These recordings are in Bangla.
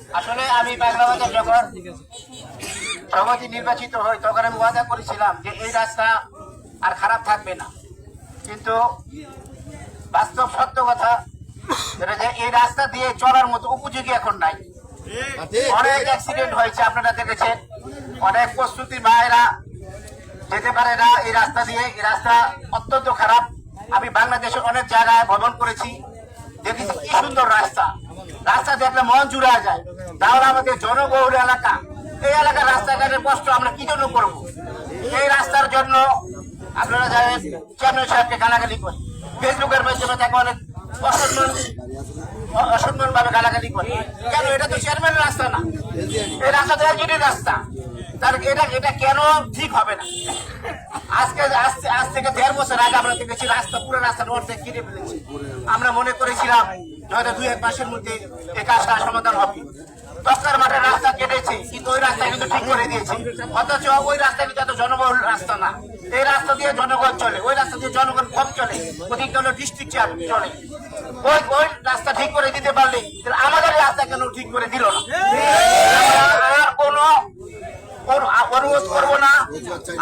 আসলে আমি বাংলাবাজার যখন সভাপতি নির্বাচিত হই তখন আমি ওয়াদা করেছিলাম যে এই রাস্তা আর খারাপ থাকবে না, কিন্তু বাস্তব সত্য কথা যেটা যে এই রাস্তা দিয়ে চলার মতো উপযোগী এখন নাই। অনেক অ্যাক্সিডেন্ট হয়েছে, আপনারা দেখেছেন। অনেক প্রস্তুতি মায়েরা যেতে পারে না এই রাস্তা দিয়ে। এই রাস্তা অত্যন্ত খারাপ। আমি বাংলাদেশের অনেক জায়গায় ভ্রমণ করেছি, দেখেছি কি সুন্দর রাস্তা। রাস্তা দেখলে মন জুড়ে যায়। তাহলে আমাদের জনবহুল এলাকা, এই এলাকার রাস্তাঘাটের কষ্ট আমরা কি জন্য করবো? এই রাস্তার জন্য আপনারা জানেন চেয়ারম্যান সাহেবকে গালাগালি করে, ফেসবুকের মাধ্যমে তাকে অনেক অসম্মান ভাবে গালাগালি করে। কেন? এটা তো চেয়ারম্যানের রাস্তা না, এই রাস্তা তো একজনের রাস্তা। তার এটা কেন ঠিক হবে না? আজ থেকে 1.5 বছর আগে আমরা দেখেছি রাস্তা, পুরো রাস্তার অর্ধেক কেটে ফেলেছি। আমরা মনে করেছিলাম হয়তো 2-1 মাসের মধ্যে এই কাজটা সমাধান হবে। দশটার মাঠের রাস্তা কেটেছে, কিন্তু ওই রাস্তা কিন্তু ঠিক করে দিয়েছে। অথচ ওই রাস্তা কিন্তু এত জনবহুল রাস্তা না। এই রাস্তা দিয়ে জনগণ চলে, ওই রাস্তা দিয়ে জনগণ কম চলে, ওদিক হলো ডিস্ট্রিক্ট চলে। ওই রাস্তা ঠিক করে দিতে পারলে আমাদের রাস্তা কেন ঠিক করে দিল না? আর কোনো অনুরোধ করবো না।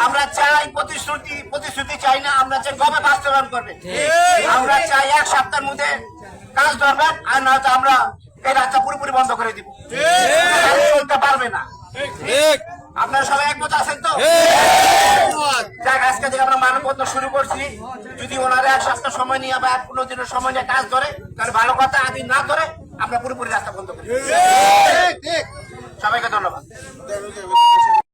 আমরা চাই প্রতিশ্রুতি চাই না, আমরা চাই কবে বাস্তবায়ন করবে। আমরা চাই 1 সপ্তাহের মধ্যে কাজ ধরবেন, আর নয়তো আমরা এই রাস্তা পুরোপুরি বন্ধ করে দিব। চলতে পারবে না। আপনারা সবাই একমত আছেন তো? যাক, আজকে থেকে আমরা মানববন্ধ শুরু করছি। যদি ওনারা 1 সপ্তাহ সময় নিয়ে বা 15 দিনের সময় নিয়ে কাজ ধরে তাহলে ভালো কথা, আদি না ধরে আমরা পুরোপুরি রাস্তা বন্ধ করি। সবাইকে ধন্যবাদ।